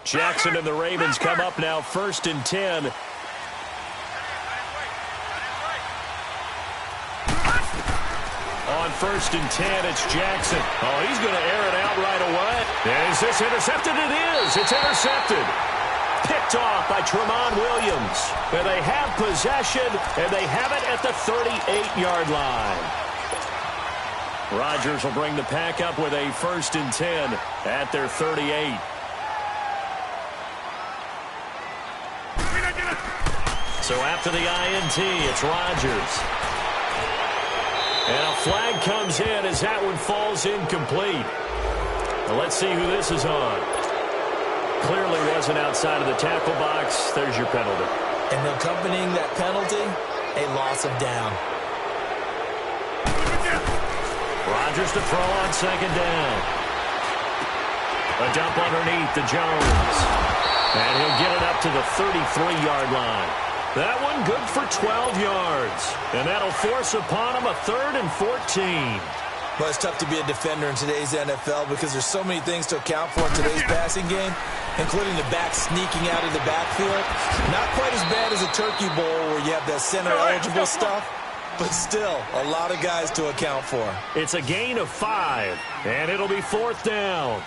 Jackson and the Ravens come up now 1st and 10. On 1st and 10, it's Jackson. Oh, he's going to air it out right away. Is this intercepted? It is. It's intercepted. Picked off by Tramon Williams. And they have possession, and they have it at the 38-yard line. Rodgers will bring the pack up with a 1st and 10 at their 38. So after the INT, it's Rodgers. And a flag comes in as that one falls incomplete. Now let's see who this is on. Clearly wasn't outside of the tackle box. There's your penalty. And accompanying that penalty, a loss of down. Rodgers to throw on 2nd down. A dump underneath to Jones. And he'll get it up to the 33-yard line. That one good for 12 yards. And that'll force upon him a 3rd and 14. Well, it's tough to be a defender in today's NFL because there's so many things to account for in today's passing game, including the back sneaking out of the backfield. Not quite as bad as a turkey bowl where you have that center-eligible stuff, but still a lot of guys to account for. It's a gain of 5, and it'll be 4th down.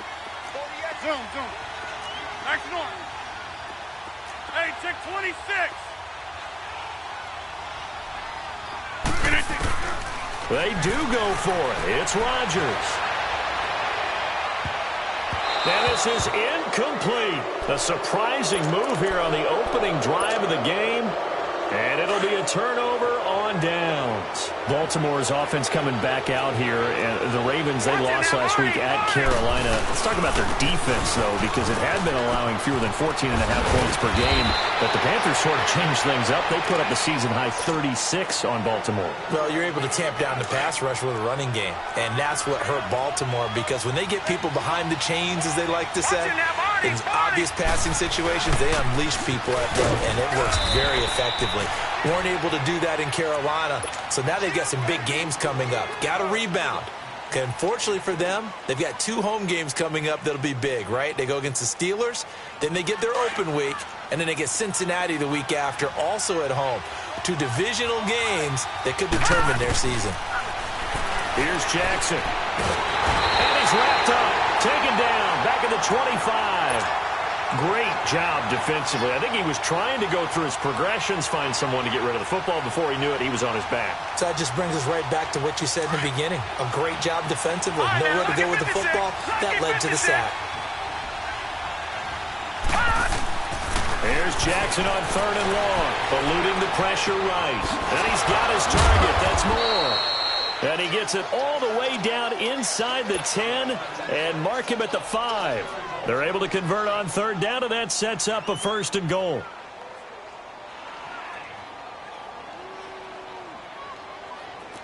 Zoom. Max Norton. Hey, check 26. They do go for it. It's Rodgers. And this is incomplete. A surprising move here on the opening drive of the game. And it'll be a turnover on downs. Baltimore's offense coming back out here. And the Ravens, they lost last week at Carolina. Let's talk about their defense, though, because it had been allowing fewer than 14.5 points per game. But the Panthers sort of changed things up. They put up a season-high 36 on Baltimore. Well, you're able to tamp down the pass rush with a running game. And that's what hurt Baltimore, because when they get people behind the chains, as they like to say, in obvious passing situations, they unleash people at them, and it works very effectively. Weren't able to do that in Carolina, so now they've got some big games coming up. Got to rebound. Unfortunately for them, they've got 2 home games coming up that'll be big, right? They go against the Steelers, then they get their open week, and then they get Cincinnati the week after, also at home. 2 divisional games that could determine their season. Here's Jackson. And he's wrapped up. Taken down. Back at the 25. Great job defensively. I think he was trying to go through his progressions, find someone to get rid of the football. Before he knew it, he was on his back. So that just brings us right back to what you said in the beginning. A great job defensively. Nowhere to go with the football. That led to the sack. There's Jackson on 3rd and long. Eluding the pressure right. And he's got his target. That's more. And he gets it all the way down inside the 10 and mark him at the 5. They're able to convert on 3rd down, and that sets up a 1st and goal.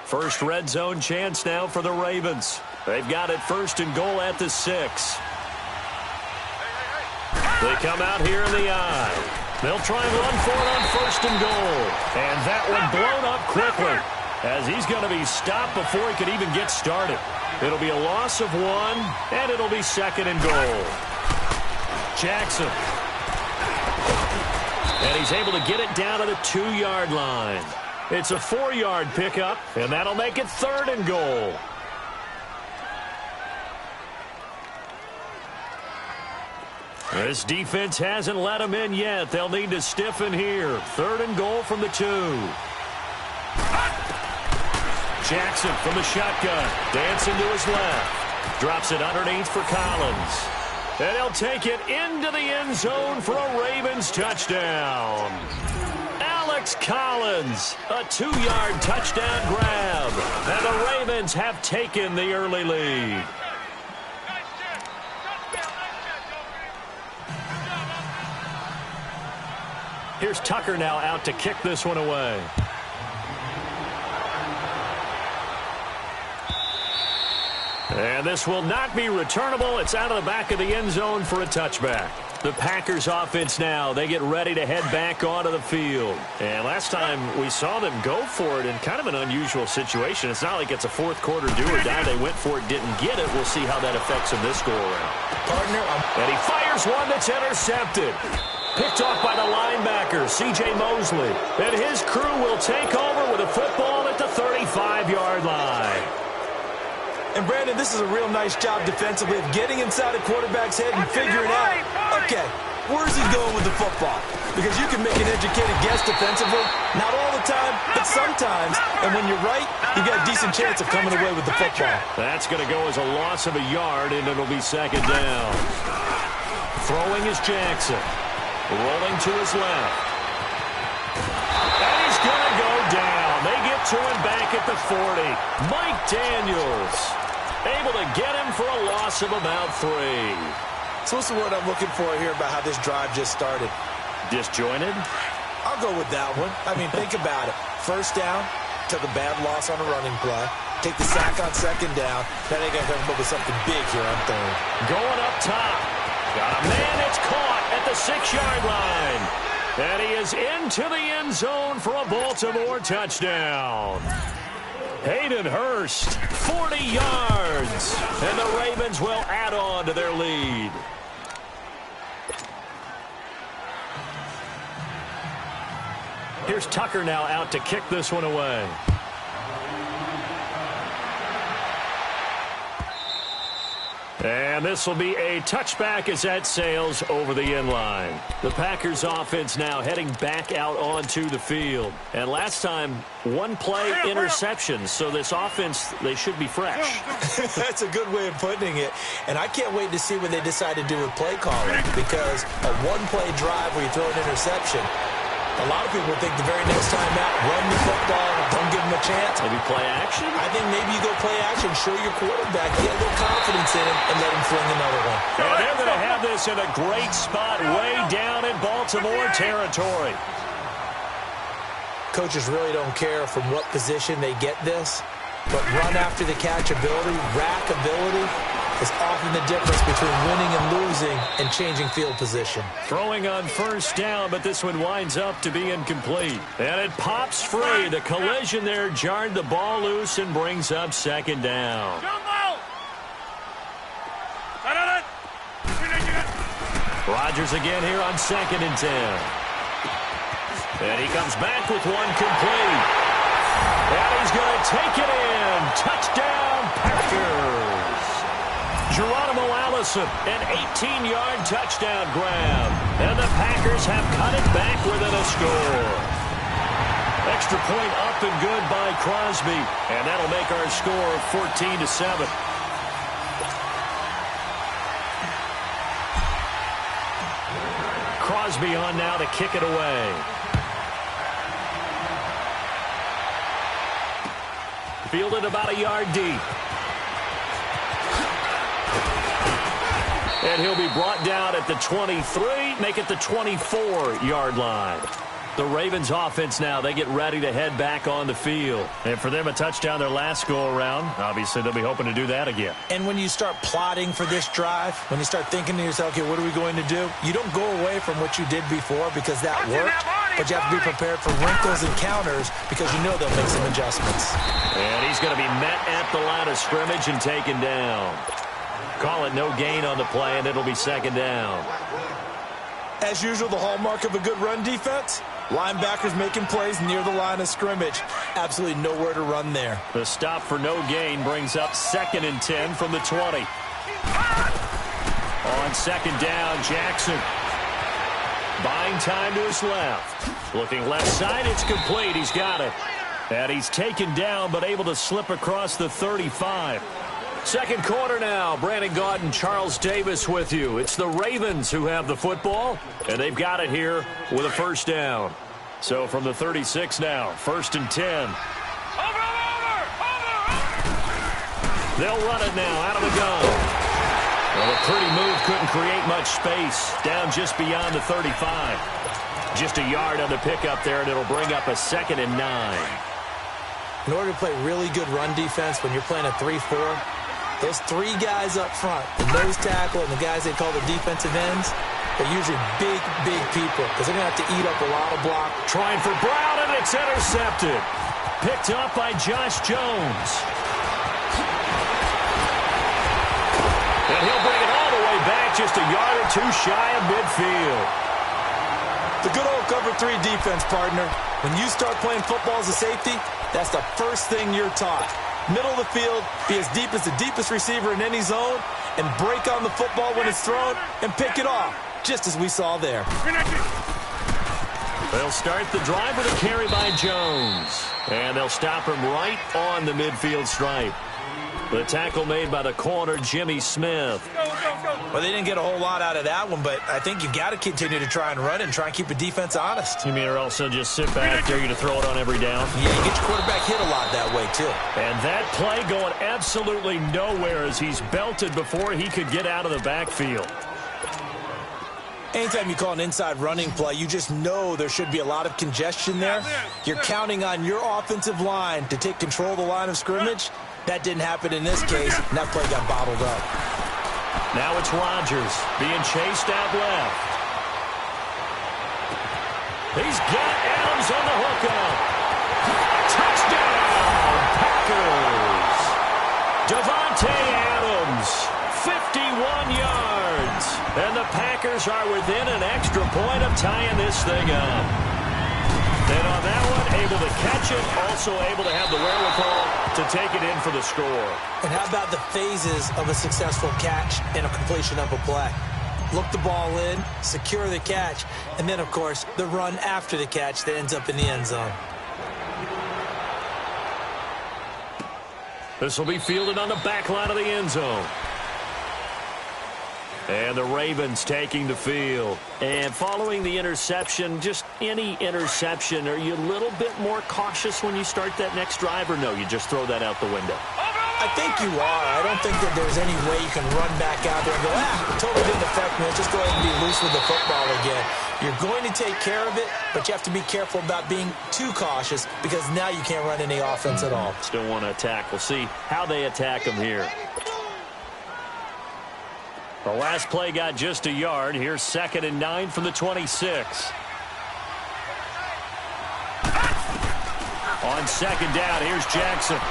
First red zone chance now for the Ravens. They've got it 1st and goal at the 6. They come out here in the eye. They'll try and run for it on 1st and goal. And that one blown up quickly, as he's going to be stopped before he could even get started. It'll be a loss of 1, and it'll be 2nd and goal. Jackson. And he's able to get it down to the 2-yard line. It's a 4-yard pickup, and that'll make it 3rd and goal. This defense hasn't let them in yet. They'll need to stiffen here. 3rd and goal from the 2. Jackson from the shotgun. Dancing to his left. Drops it underneath for Collins. And he'll take it into the end zone for a Ravens touchdown. Alex Collins, a 2-yard touchdown grab. And the Ravens have taken the early lead. Here's Tucker now out to kick this one away. And this will not be returnable. It's out of the back of the end zone for a touchback. The Packers offense now, they get ready to head back onto the field. And last time we saw them go for it in kind of an unusual situation. It's not like it's a fourth quarter do or die. They went for it, didn't get it. We'll see how that affects them this go-around. Partner, and he fires one that's intercepted. Picked off by the linebacker, C.J. Mosley. And his crew will take over with a football at the 35-yard line. And, Brandon, this is a real nice job defensively of getting inside a quarterback's head and figuring out, okay, where's he going with the football? Because you can make an educated guess defensively, not all the time, but sometimes. And when you're right, you've got a decent chance of coming away with the football. That's going to go as a loss of a yard, and it'll be second down. Throwing is Jackson. Rolling to his left. And he's going to go down. They get to him back at the 40. Mike Daniels able to get him for a loss of about 3. So what's the word I'm looking for here about how this drive just started? Disjointed? I'll go with that one. I mean, think about it. First down, took a bad loss on a running play. Take the sack on second down. Now they got to come up with something big here on third. Going up top. Got a man that's caught at the 6-yard line. And he is into the end zone for a Baltimore touchdown. Hayden Hurst, 40 yards. And the Ravens will add on to their lead. Here's Tucker now out to kick this one away. And this will be a touchback as that sails over the end line. The Packers offense now heading back out onto the field. And last time, one play interception. So this offense, they should be fresh. That's a good way of putting it. And I can't wait to see what they decide to do with play calling. Because a one-play drive where you throw an interception, a lot of people think the very next time out, run the football, don't give them a chance. Maybe play action? I think maybe you go play action, show your quarterback, get a little confidence in him, and let him fling another one. And they're going to have this in a great spot way down in Baltimore territory. Coaches really don't care from what position they get this, but run after the catch ability, rack ability, is often the difference between winning and losing and changing field position. Throwing on first down, but this one winds up to be incomplete. And it pops free. The collision there jarred the ball loose and brings up second down. Rodgers again here on 2nd and 10. And he comes back with one complete. And he's going to take it in. Touchdown, Packers. Geronimo Allison, an 18-yard touchdown grab. And the Packers have cut it back within a score. Extra point up and good by Crosby. And that'll make our score 14-7. Crosby on now to kick it away. Fielded about a yard deep. And he'll be brought down at the 23, make it the 24-yard line. The Ravens offense now, they get ready to head back on the field. And for them, a touchdown their last go-around. Obviously, they'll be hoping to do that again. And when you start plotting for this drive, when you start thinking to yourself, okay, what are we going to do? You don't go away from what you did before because that worked, but you have to be prepared for wrinkles and counters because you know they'll make some adjustments. And he's going to be met at the line of scrimmage and taken down. Call it no gain on the play, and it'll be second down. As usual, the hallmark of a good run defense, linebackers making plays near the line of scrimmage. Absolutely nowhere to run there. The stop for no gain brings up 2nd and 10 from the 20. On second down, Jackson. Buying time to his left. Looking left side, it's complete. He's got it. And he's taken down, but able to slip across the 35. Second quarter now. Brandon Gaudin, Charles Davis with you. It's the Ravens who have the football, and they've got it here with a first down. So from the 36 now, 1st and 10. They'll run it now out of the gun. Well, a pretty move couldn't create much space. Down just beyond the 35. Just a yard on the pickup there, and it'll bring up a 2nd and 9. In order to play really good run defense when you're playing a 3-4, those three guys up front, the nose tackle and the guys they call the defensive ends, they're usually big, big people because they're going to have to eat up a lot of block. Trying for Brown, and it's intercepted. Picked up by Josh Jones. And he'll bring it all the way back, just a yard or two shy of midfield. The good old cover 3 defense, partner. When you start playing football as a safety, that's the first thing you're taught. Middle of the field, be as deep as the deepest receiver in any zone, and break on the football when it's thrown and pick it off, just as we saw there. They'll start the drive with a carry by Jones. And they'll stop him right on the midfield stripe. The tackle made by the corner, Jimmy Smith. Well, they didn't get a whole lot out of that one, but I think you've got to continue to try and run and try and keep the defense honest. You mean or also just sit back, dare you to throw it on every down? Yeah, you get your quarterback hit a lot that way, too. And that play going absolutely nowhere as he's belted before he could get out of the backfield. Anytime you call an inside running play, you just know there should be a lot of congestion there. You're counting on your offensive line to take control of the line of scrimmage. That didn't happen in this case, and that play got bottled up. Now it's Rodgers being chased out left. He's got Adams on the hookup. Touchdown, Packers. Davante Adams, 51 yards. And the Packers are within an extra point of tying this thing up. And on that one, able to catch it, also able to have the wherewithal to take it in for the score. And how about the phases of a successful catch and a completion of a play? Look the ball in, secure the catch, and then, of course, the run after the catch that ends up in the end zone. This will be fielded on the back line of the end zone. And the Ravens taking the field. And following the interception, just any interception, are you a little bit more cautious when you start that next drive, or no, you just throw that out the window? I think you are. I don't think that there's any way you can run back out there and go, it totally didn't affect me. Let's just go ahead and be loose with the football again. You're going to take care of it, but you have to be careful about being too cautious because now you can't run any offense at all. Still want to attack. We'll see how they attack them here. The last play got just a yard. Here's 2nd and 9 from the 26. On 2nd down, here's Jackson.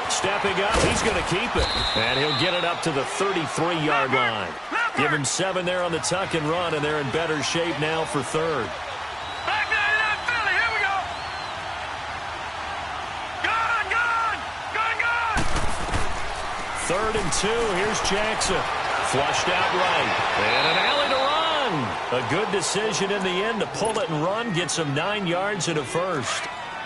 Stepping up, he's going to keep it. And he'll get it up to the 33-yard line. Give him 7 there on the tuck and run, and they're in better shape now for 3rd. 3rd and 2. Here's Jackson. Flushed out right. And an alley to run. A good decision in the end to pull it and run. Gets him 9 yards and a first.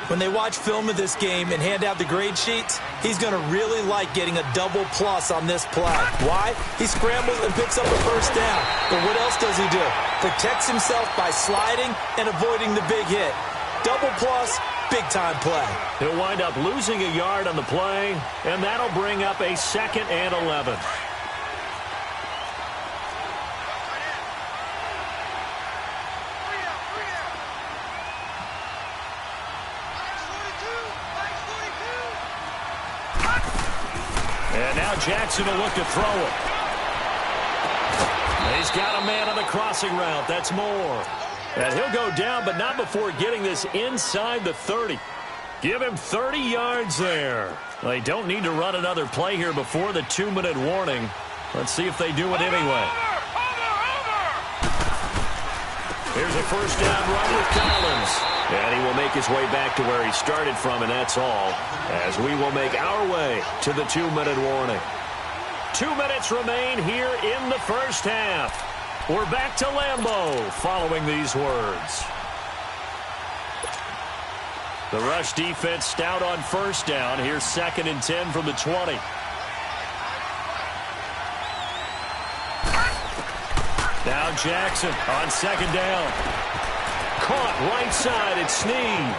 When they watch film of this game and hand out the grade sheets, he's going to really like getting a double plus on this play. Why? He scrambles and picks up a first down. But what else does he do? Protects himself by sliding and avoiding the big hit. Double plus, big-time play. He'll wind up losing a yard on the play, and that'll bring up a 2nd and 11. And now Jackson will look to throw it. He's got a man on the crossing route. That's Moore. And he'll go down, but not before getting this inside the 30. Give him 30 yards there. They don't need to run another play here before the 2-minute warning. Let's see if they do it anyway. Here's a first down run with Collins. And he will make his way back to where he started from, and that's all, as we will make our way to the 2-minute warning. 2 minutes remain here in the first half. We're back to Lambeau following these words. The rush defense stout on first down. Here's 2nd and 10 from the 20. Now Jackson on 2nd down. Caught right side at Snead.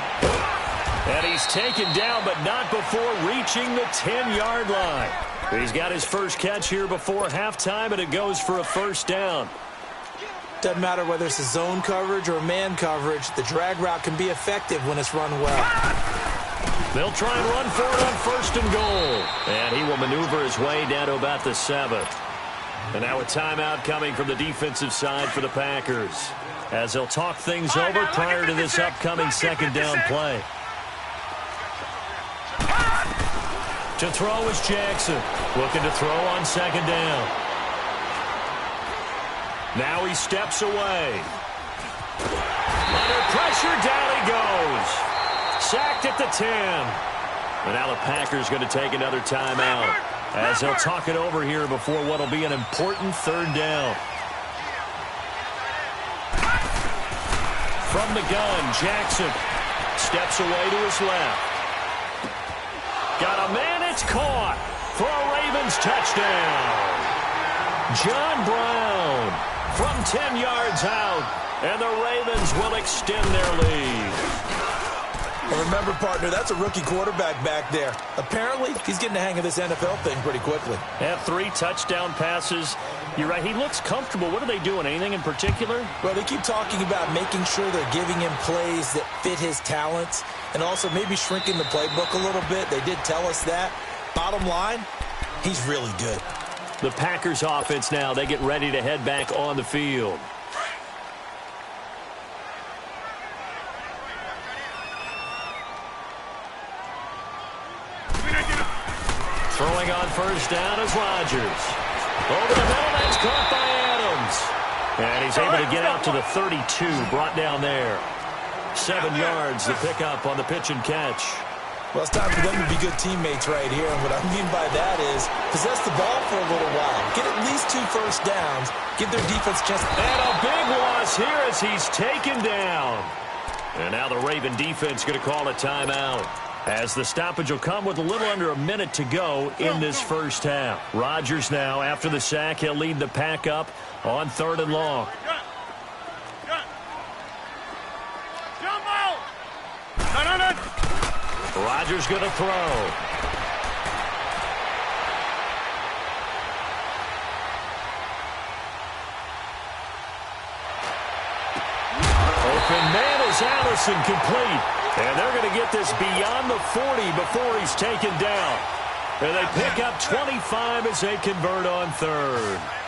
And he's taken down, but not before reaching the 10-yard line. He's got his first catch here before halftime, and it goes for a first down. Doesn't matter whether it's a zone coverage or man coverage, the drag route can be effective when it's run well. They'll try and run for it on 1st and goal. And he will maneuver his way down to about the 7th. And now a timeout coming from the defensive side for the Packers, as they'll talk things over prior to this upcoming 2nd down play. To throw is Jackson, looking to throw on 2nd down. Now he steps away. Under pressure, down he goes. Sacked at the 10. And now the Packers going to take another timeout, as they'll talk it over here before what will be an important 3rd down. From the gun, Jackson steps away to his left. Got a man, it's caught for a Ravens touchdown. John Brown from 10 yards out, and the Ravens will extend their lead. Well, remember, partner, that's a rookie quarterback back there. Apparently, he's getting the hang of this NFL thing pretty quickly. Had 3 touchdown passes. You're right, he looks comfortable. What are they doing? Anything in particular? Well, they keep talking about making sure they're giving him plays that fit his talents, and also maybe shrinking the playbook a little bit. They did tell us that. Bottom line, he's really good. The Packers offense now, they get ready to head back on the field. Throwing on 1st down is Rodgers. Over the middle, that's caught by Adams. And he's able to get out to the 32, brought down there. 7 yards, the pickup on the pitch and catch. Well, it's time for them to be good teammates right here. And what I mean by that is possess the ball for a little while. Get at least 2 first downs. Give their defense a chance. And a big loss here as he's taken down. And now the Raven defense going to call a timeout, as the stoppage will come with a little under a minute to go in this 1st half. Rodgers now, after the sack, he'll lead the pack up on 3rd and long. Rodgers going to throw. Open man is Allison, complete. And they're going to get this beyond the 40 before he's taken down. And they pick up 25 as they convert on 3rd.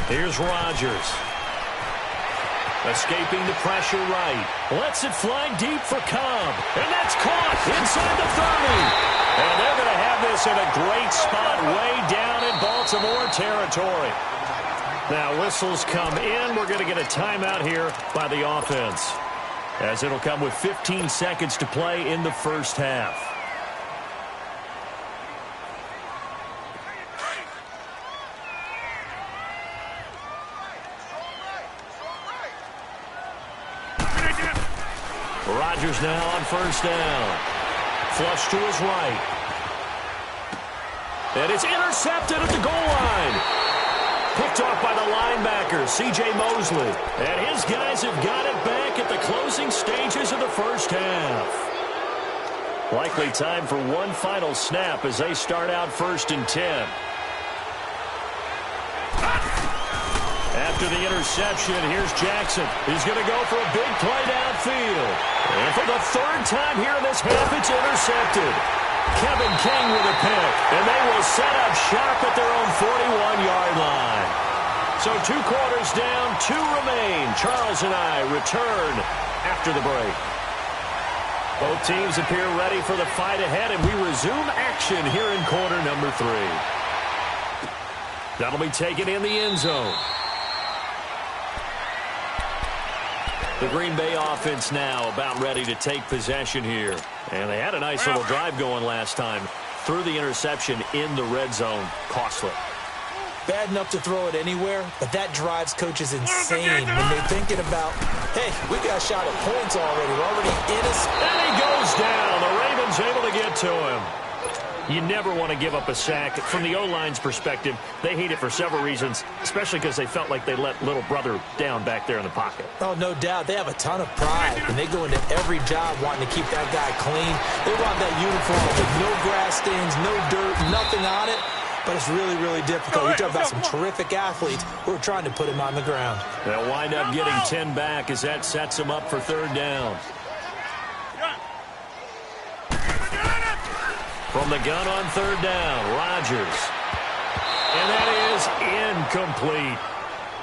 Here's Rodgers. Escaping the pressure right. Lets it fly deep for Cobb. And that's caught inside the 30. And they're going to have this in a great spot way down in Baltimore territory. Now whistles come in. We're going to get a timeout here by the offense, as it'll come with 15 seconds to play in the 1st half. Rodgers now on 1st down. Flush to his right. And it's intercepted at the goal line. Picked off by the linebacker, C.J. Mosley. And his guys have got it back at the closing stages of the 1st half. Likely time for one final snap as they start out 1st and 10. After the interception, here's Jackson. He's going to go for a big play downfield. And for the 3rd time here in this half, it's intercepted. Kevin King with a pick. And they will set up shop at their own 41-yard line. So 2 quarters down, 2 remain. Charles and I return after the break. Both teams appear ready for the fight ahead, and we resume action here in quarter number 3. That'll be taken in the end zone. The Green Bay offense now about ready to take possession here. And they had a nice little drive going last time. Threw the interception in the red zone. Costly. Bad enough to throw it anywhere, but that drives coaches insane when they're thinking about, hey, we got a shot at points already. We're already in a... And he goes down. The Ravens able to get to him. You never want to give up a sack. From the O-line's perspective, they hate it for several reasons, especially because they felt like they let little brother down back there in the pocket. Oh, no doubt. They have a ton of pride, and they go into every job wanting to keep that guy clean. They want that uniform with no grass stains, no dirt, nothing on it. but it's really, really difficult. You're talking about some terrific athletes who are trying to put him on the ground. They'll wind up getting 10 back as that sets them up for third down. From the gun on third down, Rodgers. And that is incomplete.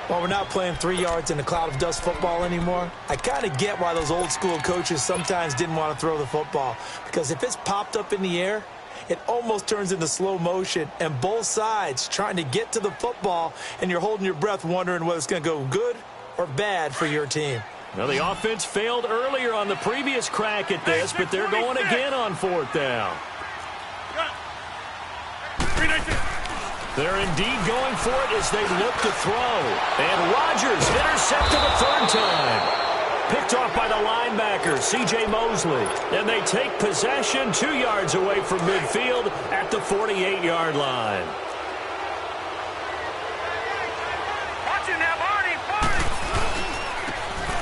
Well, we're not playing 3 yards in a cloud of dust football anymore. I kind of get why those old school coaches sometimes didn't want to throw the football. Because if it's popped up in the air, it almost turns into slow motion. And both sides trying to get to the football, and you're holding your breath wondering whether it's going to go good or bad for your team. Well, the offense failed earlier on the previous crack at this, but they're going again on fourth down. They're indeed going for it as they look to throw. And Rodgers intercepted a third time. Picked off by the linebacker, C.J. Mosley. And they take possession 2 yards away from midfield at the 48-yard line.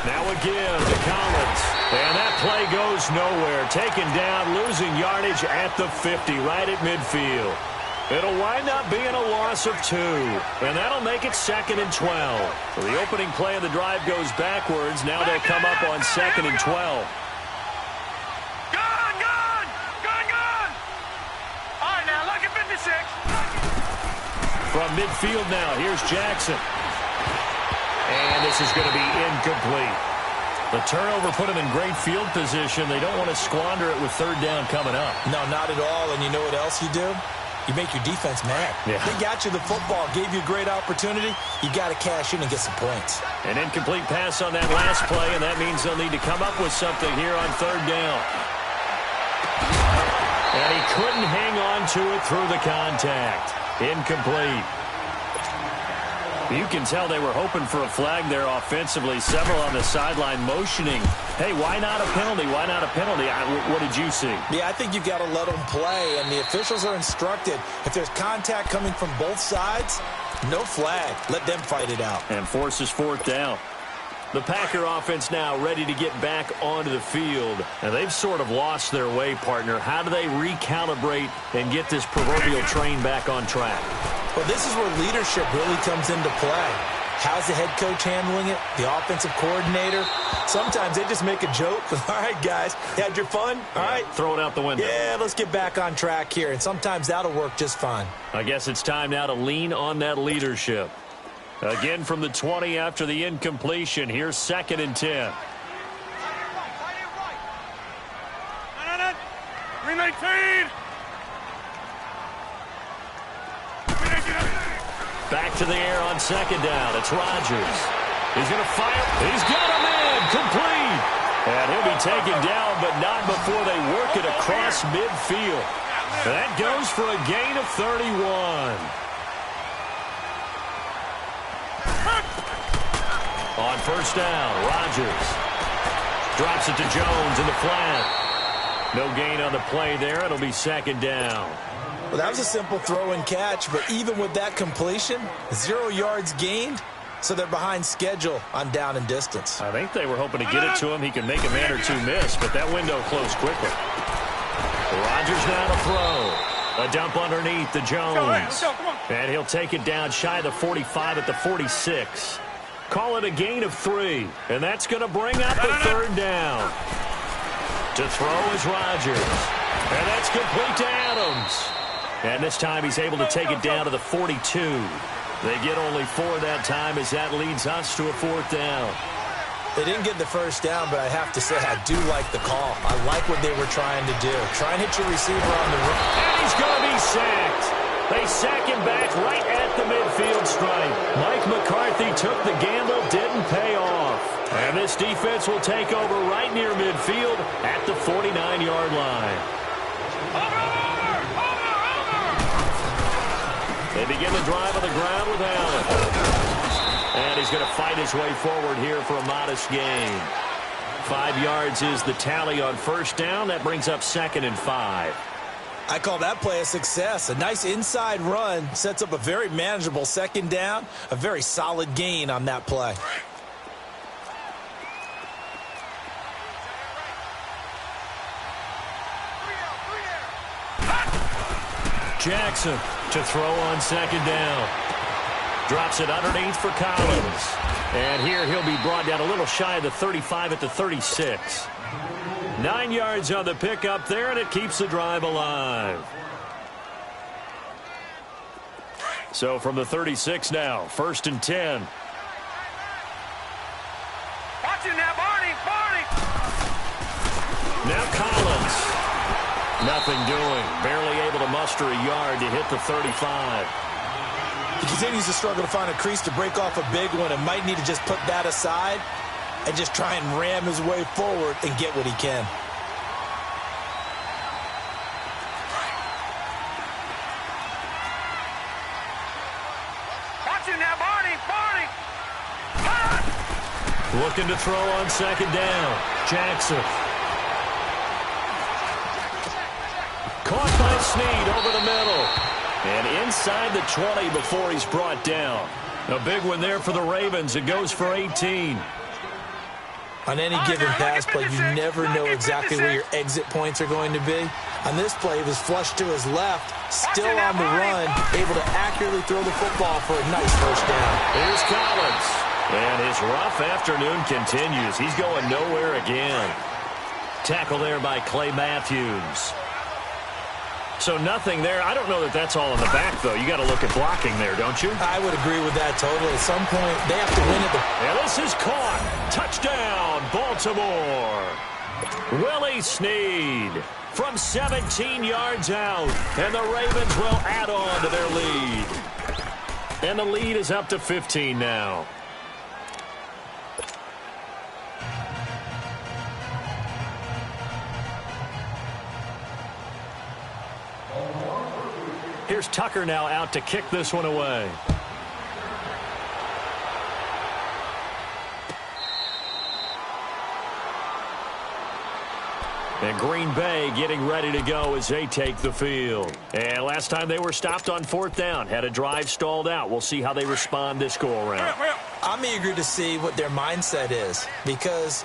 Now again to Collins. And that play goes nowhere. Taken down, losing yardage at the 50, right at midfield. It'll wind up being a loss of 2, and that'll make it 2nd and 12. So the opening play of the drive goes backwards. Now they'll come up on 2nd and 12. Gun! All right, now look at 56. From midfield now, here's Jackson. And this is going to be incomplete. The turnover put them in great field position. They don't want to squander it with third down coming up. No, not at all. And you know what else you do? You make your defense mad. Yeah. They got you the football, gave you a great opportunity. You got to cash in and get some points. An incomplete pass on that last play, and that means they'll need to come up with something here on third down. And he couldn't hang on to it through the contact. Incomplete. You can tell they were hoping for a flag there offensively. Several on the sideline motioning. Hey, why not a penalty? Why not a penalty? What did you see? Yeah, I think you've got to let them play, and the officials are instructed. If there's contact coming from both sides, no flag. Let them fight it out. And forces fourth down. The Packer offense now ready to get back onto the field. And they've sort of lost their way, partner. How do they recalibrate and get this proverbial train back on track? Well, this is where leadership really comes into play. How's the head coach handling it? The offensive coordinator? Sometimes they just make a joke. All right, guys, you had your fun? All right. Throw it out the window. Yeah, let's get back on track here. And sometimes that'll work just fine. I guess it's time now to lean on that leadership. Again from the 20 after the incompletion. Here's 2nd and 10. 319. Back to the air on 2nd down. It's Rodgers. He's going to fire. He's got him in. Complete. And he'll be taken down, but not before they work it across midfield. That goes for a gain of 31. On first down, Rodgers drops it to Jones in the flat. No gain on the play there. It'll be 2nd down. Well, that was a simple throw and catch, but even with that completion, 0 yards gained, so they're behind schedule on down and distance. I think they were hoping to get it to him. He can make a man or two miss, but that window closed quickly. Rodgers now to throw. A dump underneath to Jones. And he'll take it down shy of the 45 at the 46. Call it a gain of 3, and that's going to bring up the third down. To throw is Rodgers, and that's complete to Adams. And this time he's able to take it down to the 42. They get only 4 that time as that leads us to a 4th down. They didn't get the first down, but I have to say I do like the call. I like what they were trying to do. Try and hit your receiver on the run. And he's going to be sacked. They sack him back right at the midfield stripe. Mike McCarthy took the gamble, didn't pay off. And this defense will take over right near midfield at the 49-yard line. They begin the drive on the ground with Allen. And he's going to fight his way forward here for a modest gain. 5 yards is the tally on first down. That brings up 2nd and 5. I call that play a success. A nice inside run sets up a very manageable 2nd down. A very solid gain on that play. Jackson to throw on second down. Drops it underneath for Collins. And here he'll be brought down a little shy of the 35 at the 36. 9 yards on the pickup there, and it keeps the drive alive. So from the 36 now, 1st and 10. Watch him now, Barney! Barney! Now Collins. Nothing doing. Barely able to muster a yard to hit the 35. He continues to struggle to find a crease to break off a big one and might need to just put that aside and just try and ram his way forward and get what he can. Watch him now, Barney! Barney! Looking to throw on second down. Jackson. Caught by Snead over the middle. And inside the 20 before he's brought down. A big one there for the Ravens. It goes for 18. On any given pass play, you never know exactly where your exit points are going to be. On this play, he was flushed to his left, still on the run, able to accurately throw the football for a nice first down. Here's Collins. And his rough afternoon continues. He's going nowhere again. Tackle there by Clay Matthews. So nothing there. I don't know that that's all in the back, though. You got to look at blocking there, don't you? I would agree with that totally. At some point, they have to win it. And this is caught. Touchdown, Baltimore. Willie Snead from 17 yards out. And the Ravens will add on to their lead. And the lead is up to 15 now. Here's Tucker now out to kick this one away. And Green Bay getting ready to go as they take the field. And last time they were stopped on 4th down, had a drive stalled out. We'll see how they respond this go-around. I'm eager to see what their mindset is, because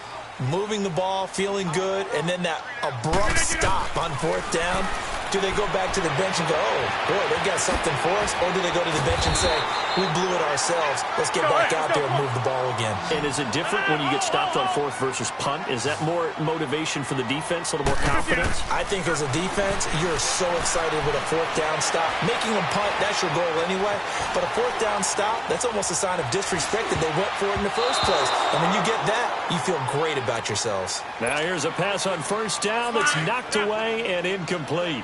moving the ball, feeling good, and then that abrupt stop on 4th down. Do they go back to the bench and go, oh, boy, they got something for us? Or do they go to the bench and say, we blew it ourselves. Let's get back out there and move the ball again. And is it different when you get stopped on 4th versus punt? Is that more motivation for the defense, a little more confidence? I think as a defense, you're so excited with a 4th down stop. Making them punt, that's your goal anyway. But a 4th down stop, that's almost a sign of disrespect that they went for it in the first place. And when you get that, you feel great about yourselves. Now here's a pass on 1st down that's knocked away and incomplete.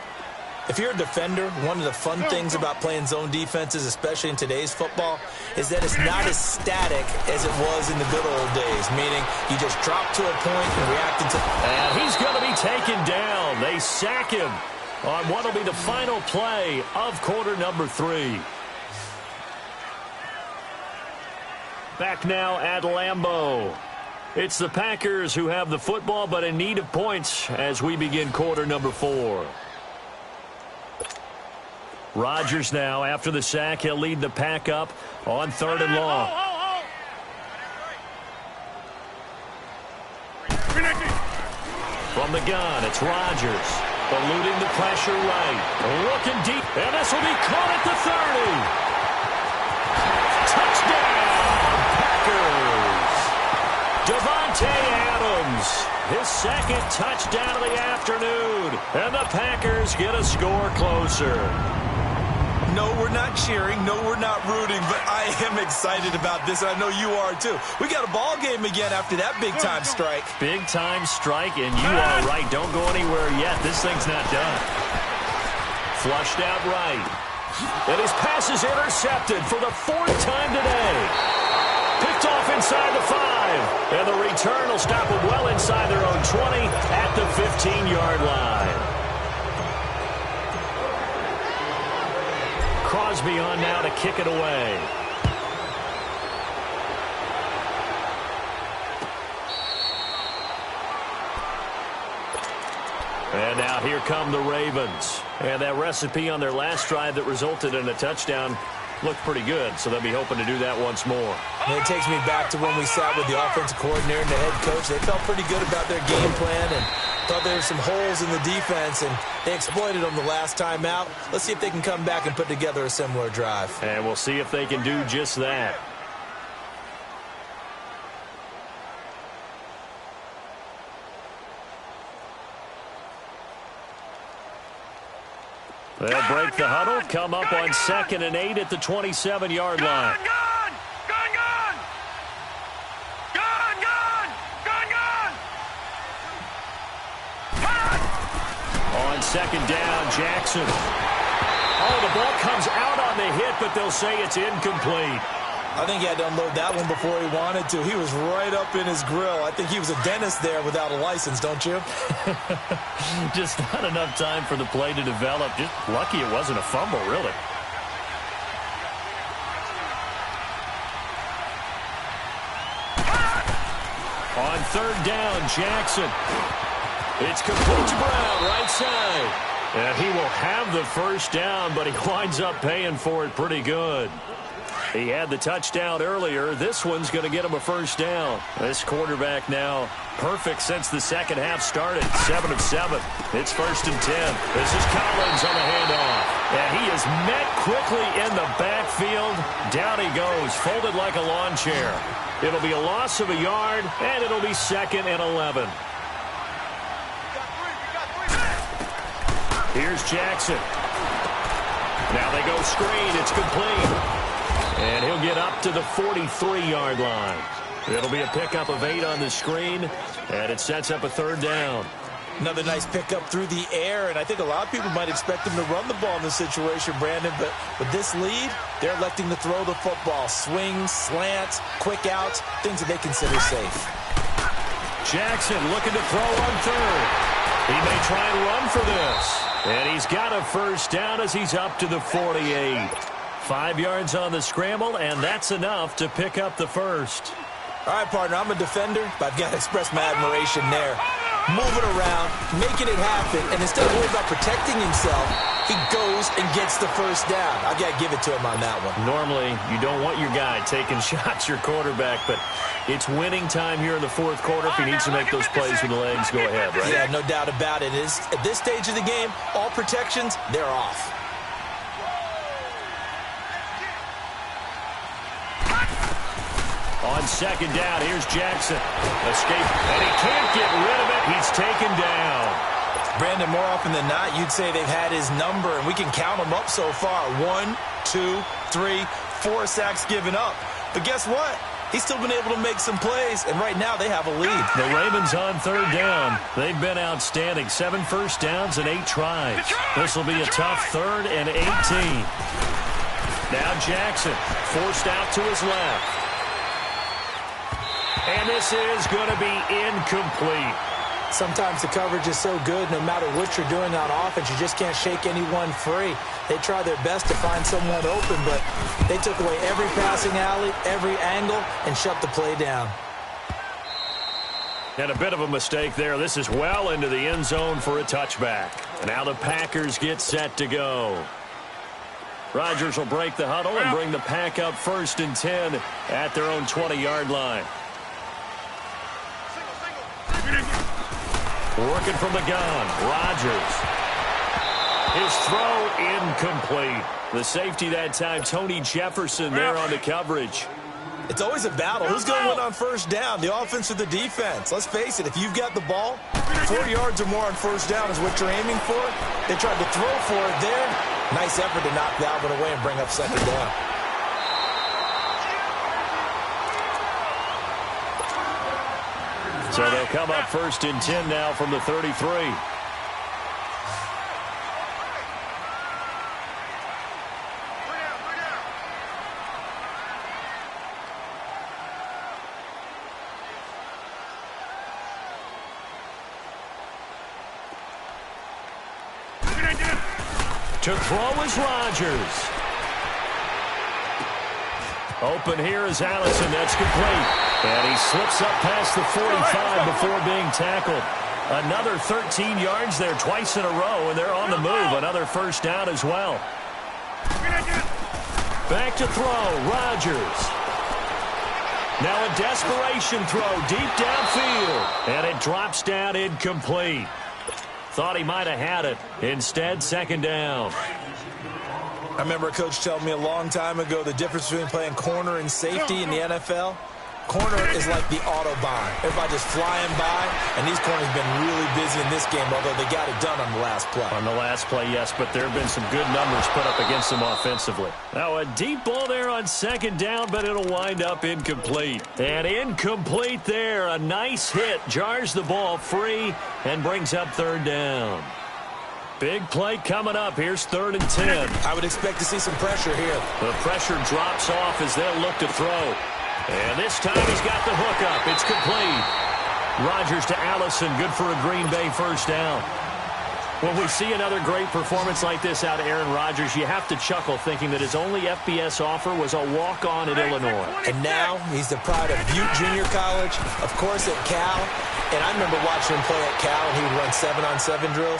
If you're a defender, one of the fun things about playing zone defenses, especially in today's football, is that it's not as static as it was in the good old days, meaning you just drop to a point and react until... And he's going to be taken down. They sack him on what will be the final play of quarter number 3. Back now at Lambeau. It's the Packers who have the football, but in need of points as we begin quarter number 4. Rodgers now, after the sack, he'll lead the pack up on 3rd and long. From the gun, it's Rodgers. Eluding the pressure right. Looking deep, and this will be caught at the 30. Touchdown, Packers! Devontae Adams, his 2nd touchdown of the afternoon. And the Packers get a score closer. No, we're not cheering. No, we're not rooting, but I am excited about this, and I know you are too. We got a ball game again after that big-time strike. Big-time strike, and you are right. Don't go anywhere yet. This thing's not done. Flushed out right. And his pass is intercepted for the 4th time today. Picked off inside the 5. And the return will stop them well inside their own 20 at the 15-yard line. Crosby on now to kick it away. And now here come the Ravens. And that recipe on their last drive that resulted in a touchdown looked pretty good, so they'll be hoping to do that once more. And it takes me back to when we sat with the offensive coordinator and the head coach. They felt pretty good about their game plan, and Thought there were some holes in the defense, and they exploited them the last time out. Let's see if they can come back and put together a similar drive. And we'll see if they can do just that. They'll break the huddle, come up on 2nd and 8 at the 27-yard line. On 2nd down, Jackson. Oh, the ball comes out on the hit, but they'll say it's incomplete. I think he had to unload that one before he wanted to. He was right up in his grill. I think he was a dentist there without a license, don't you? Just not enough time for the play to develop. Just lucky it wasn't a fumble, really. On 3rd down, Jackson. It's complete to Brown, right side. And he will have the first down, but he winds up paying for it pretty good. He had the touchdown earlier. This one's going to get him a first down. This quarterback now perfect since the second half started. 7 of 7. It's 1st and 10. This is Collins on the handoff. And he is met quickly in the backfield. Down he goes, folded like a lawn chair. It'll be a loss of a yard, and it'll be 2nd and 11. Here's Jackson. Now they go screen. It's complete. And he'll get up to the 43-yard line. It'll be a pickup of 8 on the screen, and it sets up a 3rd down. Another nice pickup through the air, and I think a lot of people might expect him to run the ball in this situation, Brandon, but with this lead, they're electing to throw the football. Swings, slants, quick outs, things that they consider safe. Jackson looking to throw on 3rd. He may try and run for this. And he's got a first down as he's up to the 48. 5 yards on the scramble, and that's enough to pick up the first. All right, partner, I'm a defender, but I've got to express my admiration there. Moving around, making it happen, and instead of worrying about protecting himself, he goes and gets the first down. I've got to give it to him on that one. Normally, you don't want your guy taking shots, your quarterback, but it's winning time here in the 4th quarter. If he needs to make those plays with the legs, go ahead, right? Yeah, no doubt about it. At this stage of the game, all protections, they're off. On 2nd down, here's Jackson. Escape, and he can't get rid of it. He's taken down. Brandon, more often than not, you'd say they've had his number, and we can count them up so far. 1, 2, 3, 4 sacks given up. But guess what? He's still been able to make some plays, and right now they have a lead. The Ravens on 3rd down. They've been outstanding. 7 first downs and 8 tries. This will be a tough 3rd and 18. Now Jackson forced out to his left. And this is going to be incomplete. Sometimes the coverage is so good, no matter what you're doing on offense, you just can't shake anyone free. They try their best to find someone open, but they took away every passing alley, every angle, and shut the play down. And a bit of a mistake there. This is well into the end zone for a touchback. And now the Packers get set to go. Rodgers will break the huddle and bring the pack up 1st and 10 at their own 20-yard line. Working from the gun, Rodgers. His throw incomplete. The safety that time, Tony Jefferson there on the coverage. It's always a battle. Who's going to win on 1st down, the offense or the defense? Let's face it, if you've got the ball, 4 yards or more on 1st down is what you're aiming for. They tried to throw for it there. Nice effort to knock that one away and bring up 2nd down. So they'll come up 1st and 10 now from the 33. To throw is Rodgers. Open here is Allison. That's complete. And he slips up past the 45 before being tackled. Another 13 yards there twice in a row, and they're on the move. Another first down as well. Back to throw, Rodgers. Now a desperation throw deep downfield. And it drops down incomplete. Thought he might have had it. Instead, second down. I remember a coach telling me a long time ago the difference between playing corner and safety in the NFL. Corner is like the Autobahn. Everybody just flying by, and these corners have been really busy in this game, although they got it done on the last play. On the last play, yes, but there have been some good numbers put up against them offensively. Now a deep ball there on second down, but it'll wind up incomplete. And incomplete there. A nice hit. Jars the ball free and brings up third down. Big play coming up. Here's 3rd and 10. I would expect to see some pressure here. The pressure drops off as they'll look to throw. And this time he's got the hook up. It's complete. Rodgers to Allison. Good for a Green Bay first down. When we see another great performance like this out of Aaron Rodgers, you have to chuckle thinking that his only FBS offer was a walk-on at Illinois. And now he's the pride of Butte Junior College, of course at Cal. And I remember watching him play at Cal, and he would run 7-on-7 drills.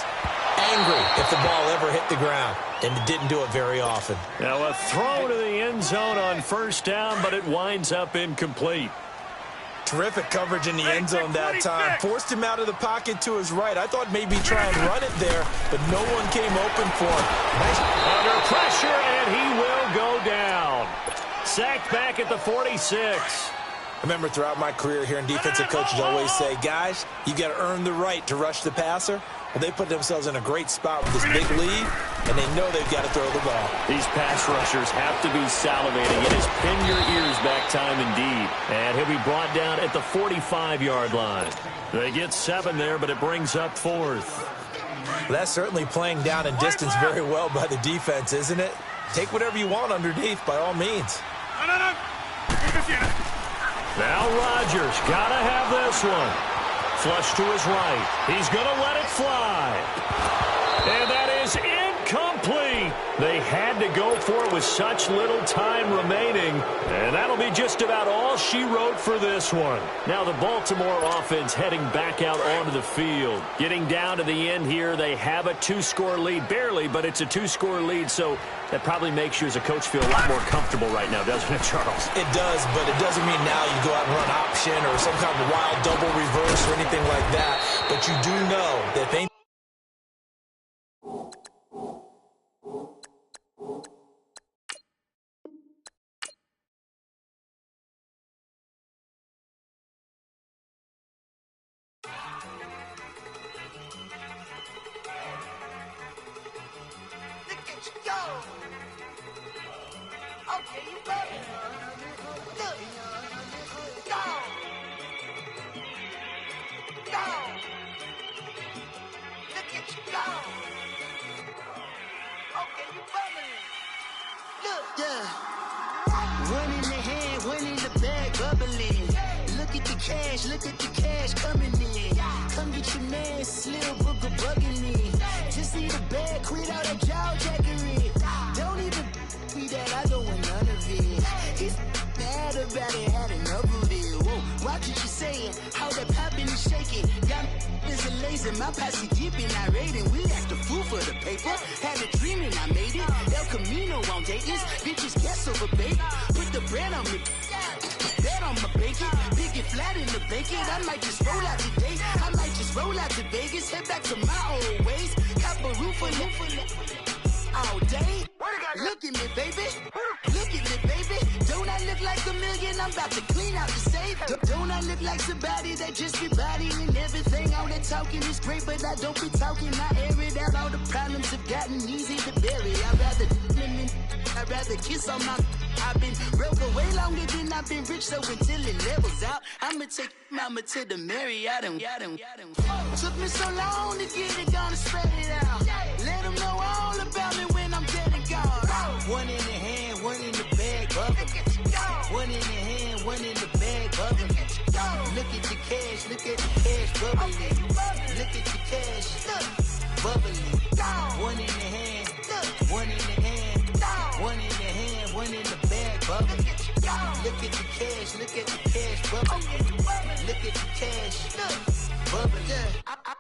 Angry if the ball ever hit the ground, and didn't do it very often. Now a throw to the end zone on first down, but it winds up incomplete. Terrific coverage in the end zone that time. Forced him out of the pocket to his right. I thought maybe try and run it there, but no one came open for him. Nice. Under pressure, and he will go down. Sacked back at the 46. I remember throughout my career hearing defensive coaches always say, guys, you got to earn the right to rush the passer. Well, they put themselves in a great spot with this big lead, and they know they've got to throw the ball. These pass rushers have to be salivating. It is pin your ears back time indeed. And he'll be brought down at the 45-yard line. They get 7 there, but it brings up 4th. That's certainly playing down and distance very well by the defense, isn't it? Take whatever you want underneath, by all means. Now Rodgers got to have this one. Flush to his right. He's going to let it fly. And that is incomplete. They had to go for it with such little time remaining. And that'll be just about all she wrote for this one. Now the Baltimore offense heading back out onto the field. Getting down to the end here, they have a 2-score lead. Barely, but it's a 2-score lead, so that probably makes you as a coach feel a lot more comfortable right now, doesn't it, Charles? It does, but it doesn't mean now you go out and run option or some kind of wild double reverse or anything like that. But you do know that they... Look at the cash coming in. Come get your man, Slim Booker bugging me. Just need a bag, quit all that jaw jackery. Don't even be that, I don't want none of it. He's mad about it, had enough of it. Whoa, watch what you saying, how that popping and shaking. Got is a lazy, my posse dipping, I raiding. We act a fool for the paper. Had a dream and I made it. El Camino on Dayton's, bitches guess over bait. Put the bread on me. Bet on my bacon, big and flat in the bacon. I might just roll out today. I might just roll out to Vegas, head back to my old ways. Cop a roof for all day. Look at me, baby. Look at me, baby. Don't I look like a million? I'm about to clean out the safe. Don't I look like somebody that just be bodying everything? All that talking is great, but I don't be talking. I air it out. All the problems have gotten easy to bury. I'd rather kiss on my... I've been broke way longer than I've been rich, so until it levels out, I'ma take mama to the Marriott and took me so long to get it, gonna spread it out. Let them know all about me when I'm dead and gone. One in the hand, one in the bag, bubbling. One in the hand, one in the bag, bubbling. Look at the cash, look at the cash, bubbling. Look at the cash, bubbling. One in the hand, one in the hand, one in the hand, one in the bag, bubbling. Look at the cash, look at the cash, bubbling. Look at the cash, bubbling.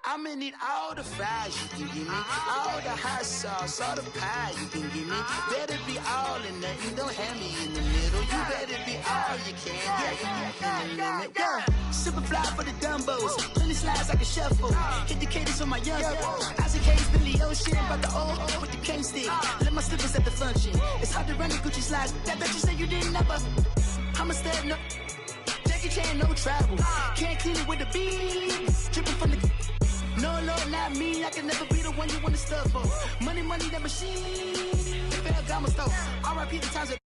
I'ma need all the fries you can give me, all the hot sauce, all the pie you can give me. Better be all or nothing, don't have me in the middle. You better be all you can. Yeah. Super fly for the Dumbos. Plenty slides like a shuffle. Hit the cadence on my young. Isaac Hayes, Billy Ocean. About the old with the cane stick. Let my slippers at the function. It's hard to run the Gucci slides. That bet you say you didn't never. I'm a stud, no. Jackie Chan, no travel. Can't clean it with the beat. Dripping from the. No, Lord, not me. I can never be the one you want to stuff for. Money, that machine. If it got my stuff. R.I.P. the times that.